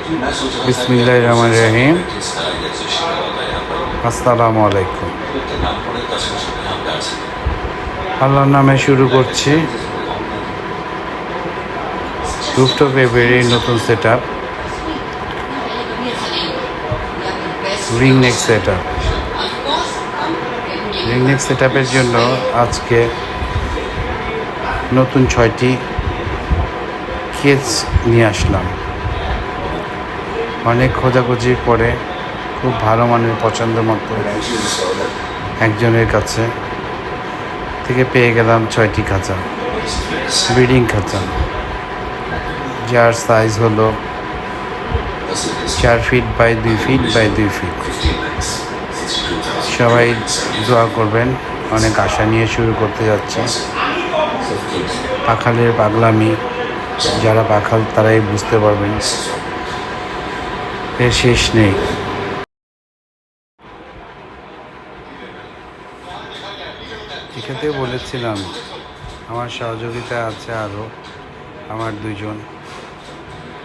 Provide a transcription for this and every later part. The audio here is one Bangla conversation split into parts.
বিসমিল্লাহির রহমানির রহিম। আসসালামু আলাইকুম। আল্লাহর নামে শুরু করছি। রুফটপ এভিয়ারির নতুন set up, ring neck set up. Ring neck set আপের জন্য আজকে নতুন 6টি কেজ নিয়ে আসলাম। অনেক খোঁজাখুঁজির পরে খুব ভালো মানের পছন্দ মতো একজনের কাছে থেকে পেয়ে গেলাম 6টি খাঁচা, ব্রিডিং খাঁচা, যার সাইজ হলো 4 feet by 2 feet by 2 feet. সবাই দোয়া করবেন, অনেক আশা নিয়ে শুরু করতে যাচ্ছে। পাখালের পাগলামি, যারা পাখাল তারাই বুঝতে পারবেন, এর শেষ নেই। এখানে বলেছিলাম আমার সহযোগিতা আছে আরও, আমার 2জন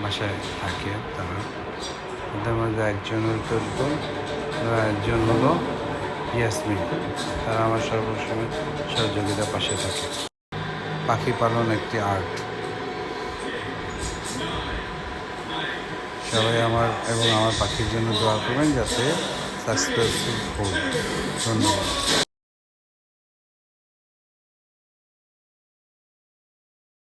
বাসায় থাকে। তাদের মধ্যে একজন হলো একজন হলো ইয়াসমিন। তারা আমার সর্বসময় সহযোগিতা পাশে থাকে। পাখি পালন একটি আর্ট। সবাই আমার এবং আমার পাখির জন্য দোয়া করবেন যাতে সাকসেসফুল হোক। ধন্যবাদ।